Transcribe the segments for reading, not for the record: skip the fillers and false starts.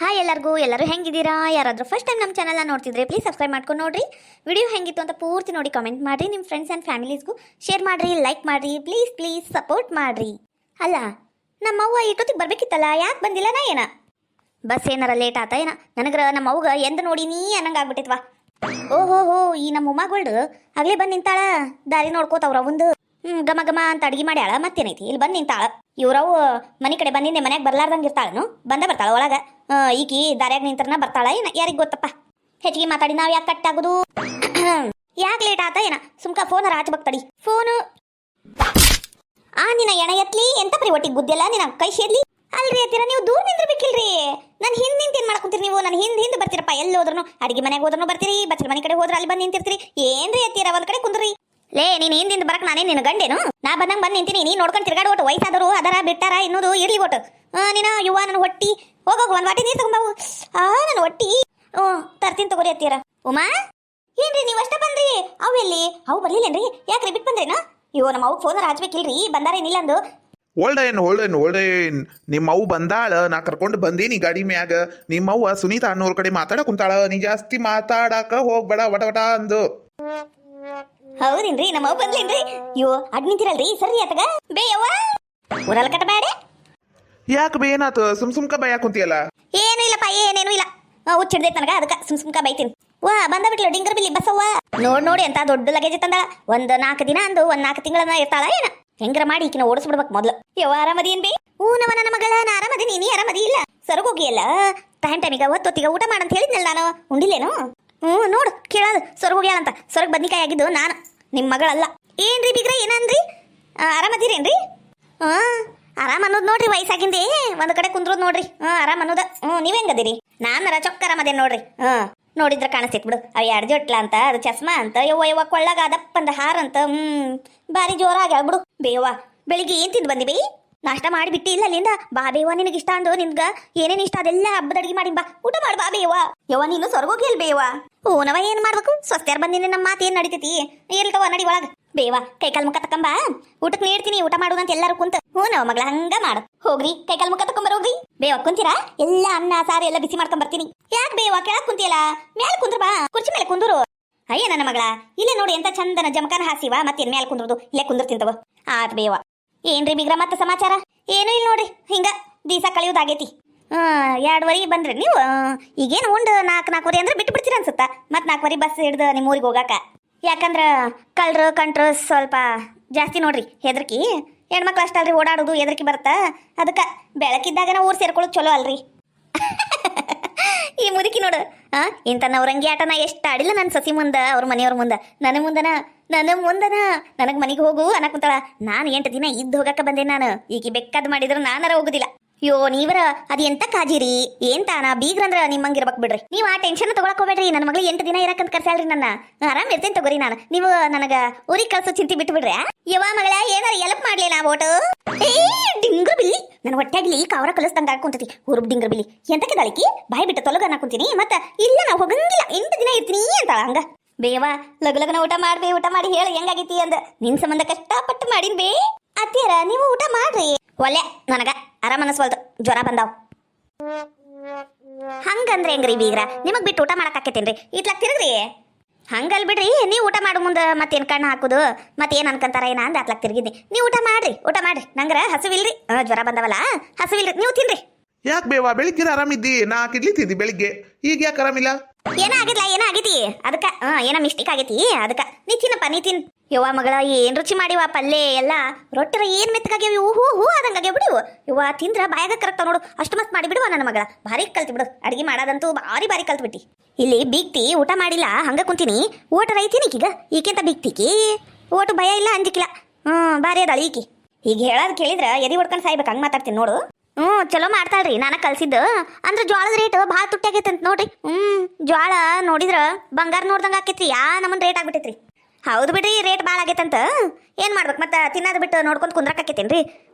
Hi ಎಲ್ಲರೂ ಹೆಂಗಿದ್ದೀರಾ? ಯಾರಾದರೂ first time ನಮ್ಮ ಚಾನಲ್ನ ನೋಡ್ತಿದ್ರೆ ಪ್ಲೀಸ್ ಸಬ್ಸ್ಕ್ರೈಬ್ ಮಾಡ್ಕೊಂಡು ನೋಡ್ರಿ. ವಿಡಿಯೋ ಹೆಂಗಿತ್ತು ಅಂತ ಪೂರ್ತಿ ನೋಡಿ ಕಾಮೆಂಟ್ ಮಾಡಿರಿ. ನಿಮ್ಮ ಫ್ರೆಂಡ್ಸ್ ಆ್ಯಂಡ್ ಫ್ಯಾಮಿಲೀಸ್ಗೂ ಶೇರ್ ಮಾಡಿರಿ, ಲೈಕ್ ಮಾಡಿರಿ, ಪ್ಲೀಸ್ ಸಪೋರ್ಟ್ ಮಾಡಿರಿ. ಅಲ್ಲ, ನಮ್ಮವ್ವ ಇಷ್ಟೊತ್ತಿಗೆ ಬರಬೇಕಿತ್ತಲ್ಲ, ಯಾಕೆ ಬಂದಿಲ್ಲ? ನಾ ಏನ ಬಸ್ ಏನಾರ ಲೇಟ್ ಆತ ಏನ? ನನಗೆ ನಮ್ಮ ಅವ್ಗ ಎಂದು ನೋಡಿನಿ ಅನ್ನಂಗೆ ಆಗ್ಬಿಟ್ಟಿತ್ವಾ. ಓಹೋ, ಈ ನಮ್ಮ ಉಮ್ಮಗಳು ಆಗಲೇ ಬಂದು ನಿಂತಾಳ. ದಾರಿ ನೋಡ್ಕೋತವ್ರ ಒಂದು ಗಮ ಗಮ ಅಂತ ಅಡ್ಗೆ ಮಾಡ್ಯಾಳ. ಮತ್ತೇನೈತಿ, ಇಲ್ಲಿ ಬಂದು ನಿಂತಾಳ. ಇವ್ರವು ಮನೆ ಕಡೆ ಬಂದಿಂದೆ ಮನ್ಯಾಗ ಬರ್ಲಾರ್ದಂಗೆ ಇರ್ತಾಳನು, ಬರ್ತಾಳ ಒಳಗ. ಈಕಿ ದಾರ್ಯಾಗ ನಿಂತ್ರನ ಬರ್ತಾಳ ಏನ, ಯಾರಿಗೆ ಗೊತ್ತಪ್ಪ. ಹೆಚ್ಚಿಗೆ ಮಾತಾಡಿ ನಾವು ಯಾಕೆ ಕಟ್ಟಾಗುದು? ಯಾಕೆ ಲೇಟ್ ಆತ ಏನ? ಸುಮ್ಕ ಫೋನ್ ಹಚ್ಬೇಕು ತಡಿ. ಫೋನು ನಿನ್ನ ಎಣ ಎತ್ಲಿ ಎಂತ ಪ್ರಿ ಒಟ್ಟಿಗೆ ಬುದ್ಧಿಯಲ್ಲ ನಿನ್ನ ಕೈ ಸೇದ್ಲಿ. ಅಲ್ರಿ ಅತ್ತೀರ, ನೀವು ದೂರ ನಿಂದಿರ್ಬೇಕಿಲ್ರಿ. ನಾನು ಹಿಂದೆ ಏನ್ ಮಾಡ್ಕೊಂತೀರಿ ನೀವು? ನಾನು ಹಿಂದೆ ಬರ್ತೀರಪ್ಪ. ಎಲ್ಲಿ ಹೋದ್ರೂ ಅಡಿಗೆ ಮನೆಗೆ ಹೋದ್ರೂ ಬರ್ತೀರಿ, ಬಚ್ಚಲ ಮನೆ ಕಡೆ ಹೋದ್ರೆ ಅಲ್ಲಿ ಬಂದು ನಿಂತಿರ್ತೀರಿ. ಏನ್ರಿ ಅತ್ತೀರ, ಒಂದ್ ಕಡೆ ಕುಂದ್ರಿ. ಲೇ, ನೀನ್ ಹಿಂದಿಂದ ಬರಕ್ ನಾನೇ ನಿನ್ನ ಗಂಡೇನು? ನಾ ಬಂದಂಗೆ ಬಂದು ನಿಂತೀನಿ. ನೀ ನೋಡ್ಕೊಂಡು ತಿರ್ಗಾಡು. ಒಟ್ಟು ವಯಸ್ಸಾದರು ಅದರ ಬಿಟ್ಟಾರ ಇನ್ನೋದು ಇರ್ಲಿ ಒಟ್ಟು. ನೀನ ಯುವ ನನ್ನ ಹೊಟ್ಟಿ ಹೋಗೋಗ ಒಂದ್ ವಾಟಿ ನೀರು ತಗೊಂಬಾವು. ನನ್ನ ಹೊಟ್ಟಿ ತರ್ತೀನಿ ತಗೋರಿ ಅತ್ತೀರ. ಉಮಾ, ಏನ್ರಿ ನೀವು ಅಷ್ಟ ಬಂದ್ರಿ? ಅವು ಎಲ್ಲಿ? ಅವು ಬರ್ಲಿಲ್ಲೇನ್ರಿ? ಯಾಕ್ರಿ ಬಿಟ್ಟು ಬಂದ್ರೇನ? ನಮ್ಮ ಅವು ಫೋನ್ ಹಚ್ಬೇಕಿಲ್ರಿ, ಬಂದಾರೇನಿಲ್ಲ ಅಂದು. ಓಲ್ಡೇನ್ ನಿಮ್ಮವ್ವ ಬಂದಾಳ. ನಾ ಕರ್ಕೊಂಡು ಬಂದೀನಿ ಗಾಡಿ ಮ್ಯಾಗ. ನಿಮ್ಮವ್ವ ಸುನೀತಾ ಅನ್ನೋರ್ ಕಡೆ ಮಾತಾಡ ಕುಂತಾಳ. ನೀ ಜಾಸ್ತಿ ಮಾತಾಡಕ ಹೋಗ್ಬೇಡ ವಟ ಅಂದು. ಹೌದೇನ್ರಿ? ನಮ್ಮ ಅವ್ ಬಂದ್ಲೇನ್ರಿ? ಅಡ್ ನಿಂತಿರಲ್ರಿ, ಸರಿ ಆತಗ ಬೇಯವ್ವ ಊರಲ್ ಕಟ್ಟಬೇಡ. ಯಾಕೆ ಬೇ ಏನಾತು? ಸುಮ್ಕ ಬಯ ಕುಂತಿಯಲ್ಲ. ಏನು ಇಲ್ಲಪ್ಪ, ಏನೇನು ಇಲ್ಲ. ಹುಚ್ಚಿಡ್ದೈತೆ ನನಗ, ಅದಕ್ಕೆ ಸುಮ್ಕ ಬೈತೀನಿ. ಬಂದ ಬಿಟ್ಲು ಡಿಂಗರ್ ಬಿಲ್ಲಿ ಬಸ್ಸವ್ವ. ನೋಡಿ ಅಂತ ದೊಡ್ಡ ಲಗೇಜ್ ತಂದಾಳ. ಒಂದ್ 4 ದಿನ ಅಂದು 4 ತಿಂಗಳನ್ನ ಇರ್ತಾಳ ಏನ? ಹೆಂಗ್ರ ಮಾಡಿ ಈಕಿನ ಓಡಿಸ್ಬಿಡ್ಬೇಕು ಮೊದ್ಲು. ಆರಾಮದೀನ್ ಬೇ? ನವ ನನ್ನ ಮಗಳ, ನಾ ಆರಾಮದೀನಿ. ನೀ ಆರಾಮದಿ ಇಲ್ಲ? ಸೊರಗೋಗಿಯಲ್ಲ ಟೈಮಿಗ ಹೊತ್ತೊತ್ತಿಗ ಊಟ ಮಾಡಂತ ಹೇಳಿದ್ನಲ್ಲ ನಾನು. ಉಂಡಿಲ್ಲೇನು? ನೋಡು ಕೇಳೋದು ಸೊರಗೋಗ್ಯಾಳಂತ. ಸೊರಗ್ ಬದ್ನಿಕಾಯಿ ಆಗಿದ್ದು ನಾನು, ನಿಮ್ಮ ಮಗಳಲ್ಲ. ಏನ್ರಿ ಬಿಗ್ರ, ಏನನ್ರಿ? ಆರಾಮದಿರೇನ್ರಿ? ಆರಾಮ್ ಅನ್ನೋದು ನೋಡ್ರಿ. ವಯಸ್ಸಾಗಿಂದೇ ಒಂದ್ ಕಡೆ ಕುಂದ್ರೋದ್ ನೋಡ್ರಿ. ಆರಾಮ್ ಅನ್ನೋದ. ನೀವ್ ಹೆಂಗದಿರಿ? ನಾನರ ಚೊಕ್ಕ ಆರಾಮದೇನ್ ನೋಡ್ರಿ. ನೋಡಿದ್ರ ಕಾಣಿಸ್ತೈತ್ ಬಿಡು. ಅವ್ 2 ಜೊಟ್ಲ ಅಂತ, ಅದು ಚಸ್ಮಾ ಅಂತ, ಯವ್ವ ಕೊಳ್ಳಾಗ ಅದಪ್ಪಂದ ಹಾರ ಅಂತ. ಬಾರಿ ಜೋರಾಗ ಬಿಡು. ಬೇವ ಬೆಳಿಗ್ಗೆ ಏನ್ ತಿಂದು ಬಂದಿ ಬೈ? ನಾಷ್ಟ ಮಾಡಿಬಿಟ್ಟಿ ಇಲ್ಲ ಅಲ್ಲಿಂದ? ಬಾ ಬೇವ, ನಿನಗೆ ಇಷ್ಟ ಅಂದು ನಿನ್ಗ ಏನೇನ್ ಇಷ್ಟ ಅದೆಲ್ಲ ಹಬ್ಬದ ಅಡಿಗೆ ಮಾಡಿ ಬಾ, ಊಟ ಮಾಡಿ ಬಾ ಬೇವ. ಯವ್ವ ನೀನು ಸೊರಗೋಗಿ ಅಲ್ ಬೇವ. ನವ ಏನ್ ಮಾಡ್ಬೇಕು? ಸ್ವಸ್ತ್ಯಾರ ಬಂದಿನಿ, ನಮ್ಮ ಮಾತು ಏನ್ ನಡಿತೈತಿ? ಇಲ್ಕವ ನಡಿ ಒಳಗ. ಬೇವ ಕೈಕಾಲ್ ಮುಖ ತಕ್ಕಂಬ, ಊಟಕ್ಕೆ ನೀಡ್ತೀನಿ, ಊಟ ಮಾಡುದಂತ ಎಲ್ಲಾರು ಕುಂತ. ನವ ಮಗಳ ಹಂಗ ಮಾಡು. ಹೋಗ್ರಿ ಕೈಕಾಲ್ ಮುಖ ತಕೊಂಬರ್ ಹೋಗ್ರಿ. ಬೇವ ಕುಂತೀರಾ? ಎಲ್ಲ ಅನ್ನ ಸಾರು ಎಲ್ಲ ಬಿಸಿ ಮಾಡ್ಕೊಂಡ್ ಬರ್ತೀನಿ. ಯಾಕೆ ಬೇವ ಕೆಳಗ್ ಕುಂತಿಯಲ್ಲ? ಮ್ಯಾಲ ಕುಂದ್ರ ಬಾ, ಕುರ್ಚಿ ಮೇಲೆ ಕುಂದ್ರು. ಅಯ್ಯ ನನ್ನ ಮಗಳ, ಇಲ್ಲೇ ನೋಡಿ ಎಂತ ಚಂದನ ಜಮಖಾನ ಹಾಸಿವ. ಮತ್ತೇನ್ ಮ್ಯಾಲ ಕುಂದ್ರದು? ಇಲ್ಲೇ ಕುಂದಿರ್ತಿಂತವ. ಆತ್ ಬೇವ. ಏನ್ರಿ ಬಿಗ್ರ ಮತ್ತೆ ಸಮಾಚಾರ? ಏನೂ ಇಲ್ಲ ನೋಡ್ರಿ, ಹಿಂಗ ದಿವಸ ಕಳೆಯೋದಾಗೈತಿ. 2:15 ಬಂದ್ರಿ ನೀವು. ಈಗೇನು ಉಂಡು 4:40 ಅಂದ್ರೆ ಬಿಟ್ಟು ಬಿಡ್ತೀರ ಅನ್ಸುತ್ತ. ಮತ್ 4:15 ಬಸ್ ಹಿಡ್ದು ನಿಮ್ಮ ಊರಿಗೆ ಹೋಗಾಕ. ಯಾಕಂದ್ರ ಕಂಟ್ರು ಸ್ವಲ್ಪ ಜಾಸ್ತಿ ನೋಡ್ರಿ. ಹೆದರ್ಕಿ ಹೆಣ್ಮಕ್ಳು ಅಷ್ಟಲ್ರಿ ಓಡಾಡೋದು, ಹೆದರ್ಕಿ ಬರುತ್ತಾ. ಅದಕ್ಕೆ ಬೆಳಕಿದ್ದಾಗನ ಊರ್ ಸೇರ್ಕೊಳ್ಳೋದು ಚಲೋ ಅಲ್ರಿ. ಈ ಮುದುಕಿ ನೋಡು, ಇಂಥ ನವರಂಗಿ ಆಟನ ಎಷ್ಟು ಆಡಿಲ್ಲ ನನ್ನ ಸಸಿ ಮುಂದ, ಅವ್ರ ಮನೆಯವ್ರ ಮುಂದ. ನನ್ನ ಮುಂದನ ನನಗೆ ಮನೆಗೆ ಹೋಗು ಅನ್ನಕ್ ಕುಂತಾಳ. ನಾನು 8 ದಿನ ಇದ್ದು ಹೋಗಕ್ಕೆ ಬಂದೆ ನಾನು. ಈಗ ಬೇಕಾದ್ ಮಾಡಿದ್ರೆ ನಾನಾರ ಹೋಗುದಿಲ್ಲ. ನೀವರ ಅದ್ ಎಂತ ಕಾಜಿರಿ ಏನ್ ತಾನ ಬೀಗ್ರಂದ್ರ ನಿಮ್ಮಂಗಿರ್ಬೇಕ್ ಬಿಡ್ರಿ. ನೀವು ಆ ಟೆನ್ಷನ್ ತಗೊಳಕ್ ಹೋಗ್ಬೇಡ್ರಿ. ನನ್ನ ಮಗಳು 8 ದಿನ ಇರಕಂತ ಕರ್ಸ್ಯಾಳ್ರಿ ನನ್ನ. ಆರಾಮ್ ಇರ್ತೇನೆ ತಗೋರಿ ನಾನು. ನೀವು ನನಗ ಊರಿಗೆ ಕಳ್ಸೋ ಚಿಂತೆ ಬಿಟ್ಟು ಬಿಡ್ರಿ. ಮಗಳ ಏನಾರ ಎಲ್ಪ್ ಮಾಡ್ಲಿಲ್ಲ ಓಟು? ಡಿಂಗ್ರ ಬಿಲ್ಲಿ ನನ್ನ ಹೊಟ್ಟೆಗ್ಲಿ ಕಾವರ ಕಲಿಸ್ದಂಗ ಕುಂತತಿ. ಹುರುಬ್ ಡಿಂಗ್ರ ಬಿಲ್ಲಿ ಎಂತಕ್ಕೆ ದಳಿಕಿ ಬಾಯಿ ಬಿಟ್ಟು ತೊಲಗ ಅನ್ನಕುಂತೀನಿ. ಮತ್ತ ಇಲ್ಲ ನಾವು ಹೋಗಂಗಿಲ್ಲ, 8 ದಿನ ಇರ್ತೀನಿ ಅಂತಾಳ. ಹಂಗ ಬೇವ ಲಗಲಗನ ಊಟ ಮಾಡಿ ಹೇಳಿ ಹೆಂಗಾಗೈತಿ ಅಂದ. ನಿನ್ ಸಂಬಂಧ ಕಷ್ಟಪಟ್ಟು ಮಾಡಿನ್ ಬೇ. ಅತ್ತಿಯರ ನೀವು ಊಟ ಮಾಡ್ರಿ. ಒಲ್ಲೆ ನನಗ ಆರಾಮ ಅನಸ್ವಲ್ದು, ಜ್ವರ ಬಂದಾವ್. ಹಂಗಂದ್ರೆ ಹೆಂಗ್ರಿ ಬೀಗ್ರ? ನಿಮಗ್ ಬಿಟ್ಟು ಊಟ ಮಾಡಕ್ ಆಕೇತೇನ್ರಿ? ಇತ್ಲಾಕ್ ತಿರುಗ್ರಿ. ಹಂಗಲ್ ಬಿಡ್ರಿ, ನೀವು ಊಟ ಮಾಡು ಮುಂದೆ ಮತ್ತೇನ್ ಕಣ್ಣು ಹಾಕುದು, ಮತ್ತೇನ್ ಅನ್ಕಂತಾರ ಏನ ಅಂದ ಅತ್ಲಾಕ್ ತಿರುಗಿದ್ನಿ. ನೀವು ಊಟ ಮಾಡ್ರಿ. ನಂಗ್ರ ಹಸುವಿಲ್ರಿ, ಜ್ವರ ಬಂದವಲ್ಲ ಹಸುವಿಲ್ರಿ. ನೀವು ತಿನ್ರಿ. ಯಾಕೆ ಬೇವ ಬೆಳಿಗ್ಗೆ ಆರಾಮಿದ್ದಿ? 4 ಇಡ್ಲಿ ತಿಂದಿ ಬೆಳಿಗ್ಗೆ, ಈಗ ಯಾಕೆ ಆರಾಮಿಲ್ಲ? ಏನಾಗೈತಿ ಅದಕ್ಕ ಏನ ಮಿಸ್ಟೇಕ್ ಆಗೈತಿ ಅದಕ್ಕ. ನೀ ತಿನ್ನಪ್ಪ, ನೀ ತಿನ್. ಮಗಳ ಏನ್ ರುಚಿ ಮಾಡಿವ ಪಲ್ಲೆ ಎಲ್ಲ. ರೊಟ್ಟಿರ ಏನ್ ಮೆತ್ತಗಾಗ್ಯಾವ, ಹೂ ಆದಂಗಾಗ್ಯಾವ ಬಿಡು. ತಿಂದ್ರ ಬಾಯಾಗ ಕರೆಕ್ಟ್ ನೋಡು. ಅಷ್ಟು ಮಸ್ತ್ ಮಾಡಿ ಬಿಡುವ ನನ್ನ ಮಗಳ. ಭಾರಿ ಕಲ್ತಿ ಬಿಡು ಅಡಿಗೆ ಮಾಡೋದಂತೂ. ಭಾರಿ ಕಲ್ತ್ ಬಿಟ್ಟಿ. ಇಲ್ಲಿ ಬೀಗ್ತಿ ಊಟ ಮಾಡಿಲ್ಲ, ಹಂಗ ಕುಂತೀನಿ. ಓಟ ರೈತೀನಿ ಈಕೆಂತ ಬೀಗ್ತಿಕಿ. ಓಟು ಭಯ ಇಲ್ಲ, ಅಂಜಿಕಿಲ್ಲ. ಭಾರಿ ಅದಾಳ ಈಕಿ. ಈಗ ಹೇಳೋದ್ ಕೇಳಿದ್ರ ಎದಿ ಹೊಡ್ಕೊಂಡು ಸಾಯ್ಬೇಕು, ಹಂಗ ಮಾತಾಡ್ತೀನಿ ನೋಡು. ಚಲೋ ಮಾಡ್ತಾಳ್ರಿ. ನಾನ ಕಲ್ಸಿದ್ದು ಅಂದ್ರ ಜ್ವಾಳದ ರೇಟ್ ಭಾಳ ತುಟ್ಟಾಗೈತಂತ ನೋಡ್ರಿ. ಜ್ವಾಳ ನೋಡಿದ್ರ ಬಂಗಾರ ನೋಡ್ದಂಗ ಆಕೈತ್ರಿ. ನಮ್ಮನ್ ರೇಟ್ ಆಗ್ಬಿಟ್ಟೈತ್ರಿ. ಹೌದು ಬಿಡ್ರಿ, ರೇಟ್ ಭಾಳ ಆಗೈತಂತ. ಏನ್ ಮಾಡ್ಬೇಕು ಮತ್ತೆ? ತಿನ್ನೋದು ಬಿಟ್ಟು ನೋಡ್ಕೊಂಡ್ ಕುಂದ್ರಕಾಕೈತೇನ್ರಿ?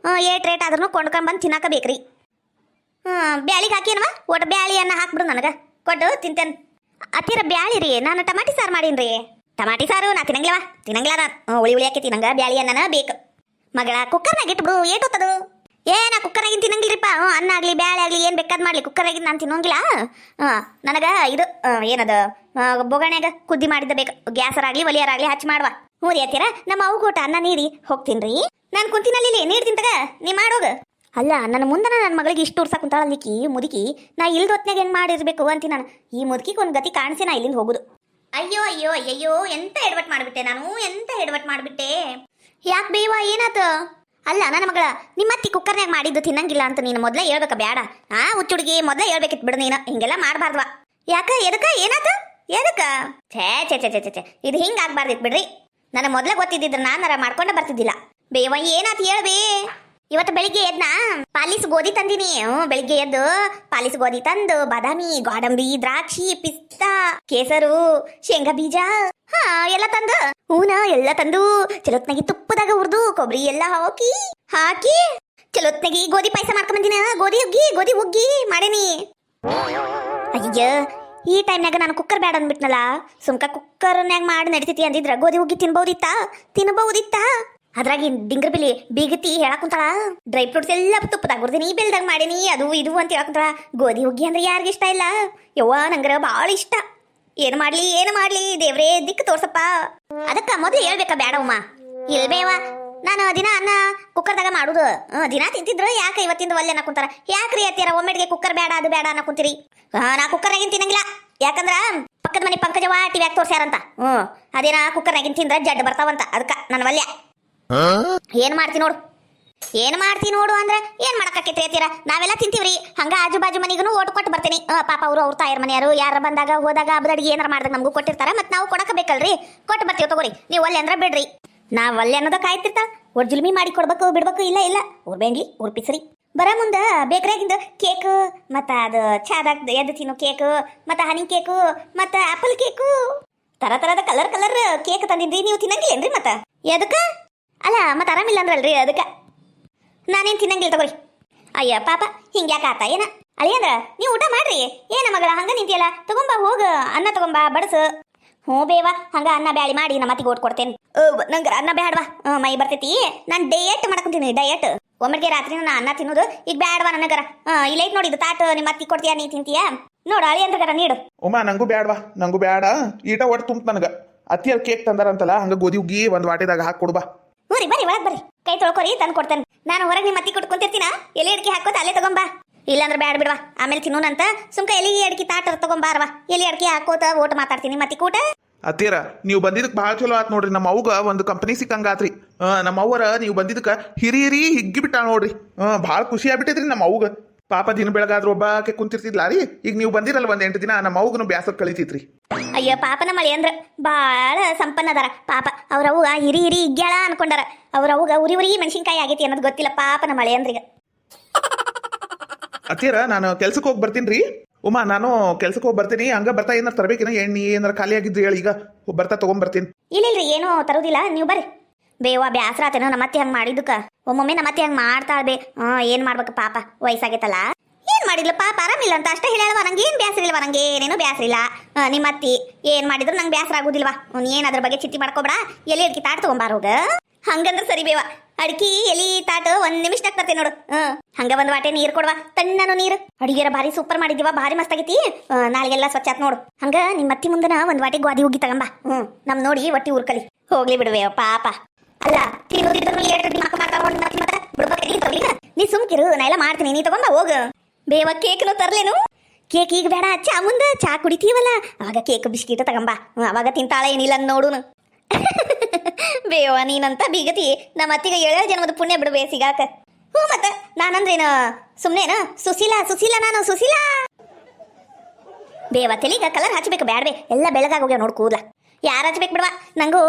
ಏಟ್ ರೇಟ್ ಆದ್ರೂ ಕೊಂಡ್ಕೊಂಡ್ ತಿನ್ನಾಕ ಬೇಕ್ರಿ. ಬ್ಯಾಳಿಗೆ ಹಾಕಿನವ ಒಟ್ಟು ಬ್ಯಾಳಿ ಅನ್ನ ಹಾಕ್ಬಿಡು ನನಗ ಕೊಟ್ಟು ತಿಂತೇನ್. ಅತ್ತಿರ ಬ್ಯಾಳಿ ರೀ, ನಾನು ಟಮಾಟಿ ಸಾರು ಮಾಡೀನ್ರಿ. ಟಮಾಟಿ ಸಾರು ನಾ ತಿನ್ನಂಗಿಲ್ಲ ನಾನು. ಹುಳಿ ಆಕೈತಿ ನಂಗ. ಬ್ಯಾಳಿ ಅನ್ನನ ಬೇಕು. ಮಗಳ ಕುಕ್ಕರ್ನಾಗ ಇಟ್ಬಿಡು. ಏಟೊತ್ತದು? ನಾ ಕುಕ್ಕರಾಗಿನ್ ತಿನ್ನಂಗಿಲ್ರಿಪ್ಪ. ಅನ್ನ ಆಗ್ಲಿ ಬ್ಯಾಳೆ ಆಗ್ಲಿ ಏನ್ ಬೇಕಾದ್ ಮಾಡ್ಲಿ ಕುಕ್ಕರಾಗಿನ್ ನಾನು ತಿನ್ನೋಂಗಿಲ್ಲ. ನನಗ ಇದು ಏನದ ಬೊಗಣ್ಯಾಗ ಕುದ್ದಿ ಮಾಡಿದ್ದ ಬೇಕು. ಗ್ಯಾಸರಾಗ್ಲಿ ಒಲಿಯರಾಗ್ಲಿ ಹಚ್ಚಿ ಮಾಡುವ. ಹ್ಞೂ ರೀ ಅತ್ತೀರ, ನಮ್ಮ ಅವ್ಗ ಊಟ ಅನ್ನ ನೀಡಿ ಹೋಗ್ತೀನ್ರಿ. ನಾನು ಕುಂತಿನಲ್ಲಿ ನೀರು ತಿಂತಗ ನೀ ಮಾಡೋಗ. ಅಲ್ಲ ನನ್ನ ಮುಂದೆ ನನ್ನ ಮಗಳಿಗೆ ಇಷ್ಟು ಉರ್ಸಾ ಕುಂತಾಳಲ್ಲಿಕ್ಕಿ ಮುದುಕಿ, ನಾ ಇಲ್ದ ಹೊತ್ನಾಗ ಏನ್ ಮಾಡಿರ್ಬೇಕು ಅಂತೀನಿ ನಾನು. ಈ ಮುದುಕಿಗೆ ಒಂದು ಗತಿ ಕಾಣಿಸಿ ನಾ ಇಲ್ಲಿಂದ ಹೋಗುದು. ಅಯ್ಯೋ ಅಯ್ಯೋ ಅಯ್ಯೋ, ಎಂತ ಎಡವಟ್ ಮಾಡ್ಬಿಟ್ಟೆ ನಾನು, ಎಂತ ಎಡವಟ್ ಮಾಡ್ಬಿಟ್ಟೆ. ಯಾಕೆ ಬೇವ ಏನಾತ? ಅಲ್ಲ ನನ್ನ ಮಗಳ, ನಿಮ್ಮ ಅತ್ತಿ ಕುಕ್ಕರ್ನಾಗ ಮಾಡಿದ್ದು ತಿನ್ನಂಗಿಲ್ಲ ಅಂತ ನೀನು ಮೊದಲೇ ಹೇಳ್ಬೇಕ ಬೇಡ. ಹುಚ್ಚುಡುಗಿ ಮೊದಲೇ ಹೇಳ್ಬೇಕಿತ್ತು ಬಿಡು, ನೀನು ಹಿಂಗೆಲ್ಲ ಮಾಡಬಾರ್ದವ. ಯಾಕ ಎದಕ್ಕ ಏನಾತ ಎದಕ್ಕ? ಛೇ ಛೇ ಛೇ ಛೇ ಛೇ, ಇದು ಹಿಂಗೆ ಆಗ್ಬಾರ್ದಿತ್ತು ಬಿಡ್ರಿ. ನನಗೆ ಮೊದಲೇ ಗೊತ್ತಿದ್ದಿದ್ರೆ ನಾನರ ಮಾಡ್ಕೊಂಡ ಬರ್ತಿದ್ದಿಲ್ಲ. ಬೇವ ಏನಾತ ಹೇಳ್ಬೇ. ಇವತ್ತು ಬೆಳಿಗ್ಗೆ ಎದ್ನ ಪಾಲಿಸ್ ಗೋಧಿ ತಂದಿನಿ. ಬೆಳಿಗ್ಗೆ ಎದ್ದು ಪಾಲಿಸ್ ಗೋಧಿ ತಂದು ಬಾದಾಮಿ ಗೋಡಂಬಿ ದ್ರಾಕ್ಷಿ ಪಿಸ್ತಾ ಕೇಸರು ಶೇಂಗಾ ಬೀಜ ಎಲ್ಲ ತಂದು ಎಲ್ಲ ತಂದು ಚಲೋತ್ನಾಗಿ ತುಪ್ಪದಾಗ ಹುರಿದು ಕೊಬ್ಬರಿ ಎಲ್ಲ ಹಾಕಿ ಚಲೋತ್ನಾಗಿ ಗೋಧಿ ಪಾಯಸ ಮಾಡ್ಕೊಂಬಂದಿನ. ಗೋಧಿ ಹುಗ್ಗಿ ಮಾಡೇನಿ. ಅಯ್ಯ, ಈ ಟೈಮ್ನಾಗ ನಾನು ಕುಕ್ಕರ್ ಬೇಡ ಅಂದ್ಬಿಟ್ನಲ್ಲ. ಸುಮ್ಕ ಕುಕ್ಕರ್ನ್ಯಾಗ ಮಾಡಿ ನಡಿತೈತಿ ಅಂದಿದ್ರ ಗೋಧಿ ಹುಗ್ಗಿ ತಿನ್ಬಹುದಿತ್ತ. ಅದ್ರಾಗಿ ಡಿಂಗ್ರ ಬಿಲಿ ಬೀಗತಿ ಹೇಳಾಕುಂತಾಳ. ಡ್ರೈ ಫ್ರೂಟ್ಸ್ ಎಲ್ಲ ತುಪ್ಪದಾಗ ಹುರ್ದಿನಿ, ಬೆಲ್ದಾಗ ಮಾಡೀನಿ, ಅದು ಇದು ಅಂತ ಹೇಳಾಕುಂತಾಳ. ಗೋಧಿ ಹುಗ್ಗಿ ಅಂದ್ರೆ ಯಾರಿಗೆ ಇಷ್ಟ ಇಲ್ಲ? ಯವ್ವ ನಂಗರ ಭಾಳ ಇಷ್ಟ. ಏನು ಮಾಡ್ಲಿ ದೇವ್ರೇ ದಿಕ್ಕು ತೋರ್ಸಪ್ಪ. ಅದಕ್ಕ ಮೊದಲು ಹೇಳ್ಬೇಕಾ ಬೇಡವಮ್ಮ? ಇಲ್ಬೇವ, ನಾನು ದಿನ ಅನ್ನ ಕುಕ್ಕರ್ದಾಗ ಮಾಡುದು. ದಿನ ತಿಂತಿದ್ರು ಯಾಕೆ ಇವತ್ತಿಂದ ಒಲ್ಲೆ ಅನ್ನಕುಂತಾರ. ಯಾಕ್ರಿ ಅತ್ತೀರ ಒಮ್ಮೆಡ್ಗೆ ಕುಕ್ಕರ್ ಬೇಡ ಅದು ಬೇಡ ಅನ್ನಕುಂತೀರಿ? ನಾ ಕುಕ್ಕರ್ನಾಗಿನ್ ತಿನ್ನಂಗಿಲ್ಲ. ಯಾಕಂದ್ರ ಪಕ್ಕದ ಮನೆ ಪಂಕಜವ್ವ ಟಿವ್ಯಾಗ ತೋರ್ಸ್ಯಾರಂತ. ಅದೇನ ಕುಕ್ಕರ್ನಾಗಿನ್ ತಿಂದ್ರ ಜಡ್ ಬರ್ತಾವಂತ. ಅದಕ್ಕ ನನ್ನ ವಲ್ಯ. ಏನ್ ಮಾಡ್ತಿ ನೋಡು ಅಂದ್ರ ಏನ್ ಮಾಡಕೈತಿ ಅತ್ತೀರ? ನಾವೆಲ್ಲ ತಿಂತೀವ್ರಿ. ಹಂಗ ಆಜು ಬಾಜು ಮನಿಗೂ ಓಟ್ ಕೊಟ್ಟು ಬರ್ತೀನಿ. ಪಾಪ ಅವ್ರ ತಾಯರ್ ಮನೆಯವರು ಯಾರ ಬಂದಾಗ ಹೋದಾಗ ಹಬ್ಬದ ಅಡಿಗೆ ಏನಾರ ಮಾಡ್ದಾಗ ನಮಗೂ ಕೊಟ್ಟಿರ್ತಾರ. ಮತ್ ನಾವು ಕೊಡಕ ಬೇಕಲ್ರಿ, ಕೊಟ್ಟು ಬರ್ತೀವಿ. ತಗೋರಿ, ನೀವು ಒಲ್ಲೆ ಅಂದ್ರ ಬಿಡ್ರಿ. ನಾವ್ ಒಲ್ಲೆ ಅನ್ನೋದ ಕಾಯ್ತಿರ್ತಾ ಒಡ್ ಜುಲ್ಮಿ ಮಾಡಿ ಕೊಡ್ಬೇಕು ಬಿಡ್ಬೇಕು. ಇಲ್ಲ ಉರ್ಬೇಂಗಿ ಉರ್ಪಿಸ್ರಿ. ಬರ ಮುಂದ ಬೇಕ್ರಿಯಾಗಿಂದ ಕೇಕ್, ಮತ್ತ ಅದು ಚಾದಾಗ ಎದ್ದು ತಿನ್ನೋ ಕೇಕ್, ಮತ್ತ ಹನಿ ಕೇಕು, ಮತ್ತ ಆಪಲ್ ಕೇಕು, ತರದ ಕಲರ್ ಕೇಕ್ ತಂದಿದ್ರಿ. ನೀವು ತಿನ್ನಂಗಿಲ್ಲೇನ್ರಿ? ಮತ್ತ ಎದಕ್ಕ? ಅಲ್ಲ ಮತ್ತ ಆರಾಮಿಲ್ಲ ಅಂದ್ರಲ್ರಿ ಅದಕ್ಕ. ನಾನೇನ್ ತಿನ್ನಂಗಿಲ್ಲ ತಗೋರಿ. ಅಯ್ಯ ಪಾಪ ಹಿಂಗ್ಯಾಕ ಆತ ಏನ? ಅಳಿಯಂದ್ರ ನೀವು ಊಟ ಮಾಡ್ರಿ. ಏನ ಮಗಳ ಹಂಗ ನಿಂತಿಯಲ್ಲ, ತಗೊಂಬಾ ಹೋಗ, ಅನ್ನ ತಗೊಂಬಾ ಬಡಸು. ಹ್ಞೂ ಬೇವ, ಹಂಗ ಅನ್ನ ಬ್ಯಾಳಿ ಮಾಡಿ ನಮ್ಮ ಅತ್ತಿಗೆ ಓಟ್ ಕೊಡ್ತೇನೆ. ನಂಗೆ ಅನ್ನ ಬ್ಯಾಡ್ವಾ, ಮೈ ಬರ್ತೈತಿ. ನಾನು ಡಯಟ್ ಮಾಡ್ಕೊಂತೀನಿ. ಡಯಟ್ ಒಮ್ಮೆಗೆ ರಾತ್ರಿ ನಾ ಅನ್ನ ತಿನ್ನೋದು ಈಗ ಬ್ಯಾಡ್ವಾ ನನಗರ. ಇಲ್ಲ ಐತ್ ನೋಡಿ ಇದು ತಾಟ, ನಿಮ್ಮ ಅತ್ತಿಗೆ ಕೊಡ್ತೀಯಾ, ನೀ ತಿಂತೀಯಾ? ನೋಡು ಅಳಿಯಂದ್ರಗರ ನೀಡು. ಉಮಾ ನಂಗೂ ಬ್ಯಾಡ. ಈಟ ಒಟ್ಟು ತುಂಬ ನನಗ. ಅತ್ತಿಯರ್ ಕೇಕ್ ತಂದಾರಂತಲ್ಲ, ಹಂಗ ಗೋಧಿ ಹುಗ್ಗಿ ಒಂದ್ ವಾಟೆದಾಗ ಹಾಕಿ ಕೊಡ್ಬಾ. ಹ್ಞೂ ರೀ, ಬರ್ರಿ ಕೈ ತೊಳ್ಕೊರಿ, ತಂದು ಕೊಡ್ತೇನೆ. ನಾನು ಹೊರಗೆ ನಿಮ್ಮ ಅತ್ತಿ ಕೊಟ್ಕೊಂತಿರ್ತೀನ. ಎಲೆ ಅಡಿಕೆ ಹಾಕೋತ ಅಲ್ಲೇ ತಗೊಂಬಾ. ಇಲ್ಲಾಂದ್ರೆ ಬ್ಯಾಡ ಬಿಡ್ವಾ, ಆಮೇಲೆ ತಿನ್ನೋನಂತ. ಸುಮ್ಕ ಎಲೆ ಅಡಿಕೆ ತಾಟ ತಗೊಂಬಾರವಾ. ಎಲೆ ಅಡಿಕೆ ಹಾಕೋತ ಓಟ್ ಮಾತಾಡ್ತೀನಿ. ಮತ್ತಿ ಕೂಟ ಅತ್ತೀರ ನೀವು ಬಂದಿದ್ದಕ್ಕೆ ಭಾಳ ಚಲೋ ಆತ್ ನೋಡ್ರಿ. ನಮ್ಮ ಅವ್ಗ ಒಂದು ಕಂಪನಿ ಸಿಕ್ಕಂಗಾತ್ರಿ. ನಮ್ಮ ಅವ್ವರ ನೀವು ಬಂದಿದ್ದಕ್ಕೆ ಹಿರಿ ಹಿಗ್ಗಿ ಬಿಟ್ಟಾಳ ನೋಡ್ರಿ. ಭಾಳ ಖುಷಿ ಆಗ್ಬಿಟ್ಟೈತ್ರಿ ನಮ್ಮ ಅವ್ಗ. ಪಾಪ ದಿನ ಬೆಳಗಾದ್ರೂ ಒಬ್ಬಾಕೆ ಕುಂತಿರ್ತಿದ್ಲಾ ರೀ. ಈಗ ನೀವು ಬಂದಿರಲ್ಲ ಒಂದ್ 8 ದಿನ, ನಮ್ಮ ಅವ್ಗನು ಬ್ಯಾಸರ್ ಕಳಿತೈತ್ರಿ. ಅಯ್ಯ ಪಾಪ ನಮ್ಮ ಮಳೆ ಅಂದ್ರ ಬಾಳ ಸಂಪನ್ನ ಅದಾರ ಪಾಪ. ಅವ್ರವ್ಗ ಹಿರಿ ಹಿಗ್ಗ್ಯಾಳ ಅನ್ಕೊಂಡಾರ. ಅವ್ರವ್ಗ ಉರಿ ಮೆಣಸಿನ್ಕಾಯಿ ಆಗೈತಿ ಅನ್ನೋದು ಗೊತ್ತಿಲ್ಲ ಪಾಪ ನಮ್ಮ ಮಳೆ ಅಂದ್ರಿಗ. ಅತ್ತೀರ ನಾನು ಕೆಲ್ಸಕ್ಕೆ ಹೋಗಿ ಬರ್ತೀನಿ. ಉಮಾ ನಾನು ಕೆಲ್ಸಕ್ಕೆ ಹೋಗಿ ಬರ್ತೀನಿ. ಹಂಗ ಬರ್ತಾ ಏನಾರ ತರಬೇಕಿನ ಎಣ್ಣೆ ಏನಾರ ಖಾಲಿ ಆಗಿದ್ರಿ ಹೇಳಿ, ಈಗ ಬರ್ತಾ ತಗೊಂಡ್ಬರ್ತೀನಿ. ಇಲ್ಲಿಲ್ರಿ ಏನೂ ತರೋದಿಲ್ಲ, ನೀವು ಬರ್ರಿ. ಬೇವ ಬ್ಯಾಸರ ಆತೇನೋ ನಮ್ಮತ್ತೆ ಹಂಗೆ ಮಾಡಿದ್ದಕ್ಕ. ಒಮ್ಮೊಮ್ಮೆ ನಮ್ಮತ್ತೆ ಹಂಗೆ ಮಾಡ್ತಾಳ್ಬೇ. ಏನ್ ಮಾಡ್ಬೇಕು ಪಾಪ, ವಯಸ್ಸಾಗೈತಲ್ಲ. ಏನ್ ಮಾಡಿದ್ಲು ಪಾಪ, ಆರಾಮಿಲ್ಲ ಅಂತ ಅಷ್ಟೇ ಹೇಳಲ್ವಾ. ನಂಗೆ ಏನ್ ಬ್ಯಾಸರ ಇಲ್ವಾ, ನಂಗೆ ಏನೇನೋ ಬ್ಯಾಸರ ಇಲ್ಲ. ನಿಮ್ಮ ಅತ್ತಿ ಏನ್ ಮಾಡಿದ್ರು ನಂಗೆ ಬ್ಯಾಸರ ಆಗುದಿಲ್ವಾ. ಏನ್ ಅದ್ರ ಬಗ್ಗೆ ಚಿಂತೆ ಮಾಡ್ಕೊಬೇಡ. ಎಲ್ಲಿ ಅಡ್ಕಿ ತಾಟ ತಗೊಂಬಾರೋಗ. ಹಂಗಂದ್ರೆ ಸರಿ ಬೇವ. ಅಡ್ಕಿ ಎಲಿ ತಾಟ 1 ನಿಮಿಷದಾಗ ತರ್ತೇನೆ ನೋಡು. ಹಂಗ ಒಂದ್ ವಾಟೆ ನೀರು ಕೊಡ್ವಾ, ತಣ್ಣನು ನೀರು. ಅಡಿಗೆರ ಭಾರಿ ಸೂಪರ್ ಮಾಡಿದೀವ, ಭಾರಿ ಮಸ್ತ್ ಆಗೈತಿ. ನಾಳೆಗೆಲ್ಲ ಸ್ವಚ್ಛ ಆತ್ ನೋಡು. ಹಂಗ ನಿಮ್ಮ ಅತ್ತಿ ಮುಂದನ ಒಂದ್ ವಾಟೆ ಗೋಧಿ ಹುಗ್ಗಿ ತಗೊಂಬ. ನಮ್ ನೋಡಿ ಒಟ್ಟಿ ಉರ್ಕಲಿ. ಹೋಗ್ಲಿ ಬಿಡುವೆ ಪಾಪ. ಅಲ್ಲ ನೀ ಸುಮ್ಕಿರು, ನಾ ಎಲ್ಲ ಮಾಡ್ತೀನಿ. ನೀ ತಗೊಂಬ ಹೋಗ. ಬೇವ ಕೇಕ್ನು ತರ್ಲೇನು? ಕೇಕ್ ಈಗ ಬೇಡ, ಚಾ ಮುಂದ ಚಾ ಕುಡಿತೀವಲ್ಲ ಅವಾಗ ಕೇಕ್ ಬಿಸ್ಕಿಟ್ ತಗೊಂಬ. ಅವಾಗ ತಿಂತಾಳ ಏನಿಲ್ಲ ನೋಡುನು. ಬೇವ ನೀನಂತ ಬೀಗತಿ ನಮ್ಮ ಅತ್ತಿಗೆ 7 ಜನ್ಮದ ಪುಣ್ಯ ಬಿಡುವೆ ಸಿಗಾಕ. ಹ್ಞೂ ಮತ್ತೆ ನಾನಂದ್ರೇನು ಸುಮ್ನೇನ ಸುಶೀಲಾ ನಾನು ಸುಶೀಲಾ. ಬೇವ ತೆಲಿಗ ಕಲರ್ ಹಚ್ಬೇಕು ಬ್ಯಾಡ್ವೆ, ಎಲ್ಲ ಬೆಳಗಾಗೋಗ್ಯಾವ ನೋಡ್ ಕೂದ್ಲ. ಯಾರು ಹಚ್ಬೇಕು ಬಿಡ್ವಾ, ನಂಗೂ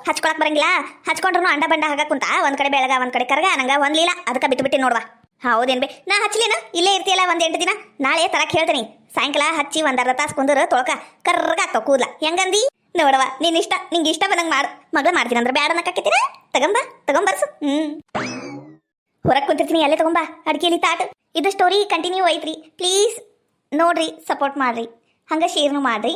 ಹಚ್ಕೊಳಕ್ ಬರಂಗಿಲ್ಲ. ಹಚ್ಕೊಂಡ್ರು ಅಂಡ ಬಂಡ ಹಾಕಕ್ ಕುಂತ ಒಂದ್ ಕಡೆ ಬೆಳಗ ಒಂದ್ ಕಡೆ ಕರ್ಗ, ನಂಗ ಒಂದ್ಲಿಲ್ಲ. ಅದಕ್ಕೆ ಬಿಟ್ಟು ನೋಡ್ವಾ. ಹೌದೇನ್ ಬೇ, ನಾ ಹಚ್ಲೇನ? ಇಲ್ಲೇ ಇರ್ತೀಯಲ್ಲ ಒಂದ್ 8 ದಿನ. ನಾಳೆ ತರಕ್ ಹೇಳ್ತೀನಿ. ಸಾಯಂಕಾಲ ಹಚ್ಚಿ ಒಂದ್ ಅರ್ಧ ತಾಸು ಕುಂದ್ರ ತೊಳ್ಕ ಕರ್ಗ ಆಗ್ತಾವ ಕೂದ್ಲ. ಹೆಂಗಂದಿ ನೋಡವ, ನಿಂಗೆ ಇಷ್ಟ ಬಂದಂಗೆ ಮಾಡು. ಮಗಳು ಮಾಡ್ತೀನಿ ಅಂದ್ರೆ ಬ್ಯಾಡ ಅನ್ನಕತ್ತೀರ. ತಗೊಂಬರ್ಸು. ಹೊರಗೆ ಕುಂತಿರ್ತೀನಿ, ಅಲ್ಲೇ ತಗೊಂಬ ಅಡ್ಗೆಲಿ ತಾಟ. ಇದು ಸ್ಟೋರಿ ಕಂಟಿನ್ಯೂ ಐತ್ರಿ. ಪ್ಲೀಸ್ ನೋಡ್ರಿ, ಸಪೋರ್ಟ್ ಮಾಡ್ರಿ, ಹಂಗ ಶೇರ್ನು ಮಾಡ್ರಿ.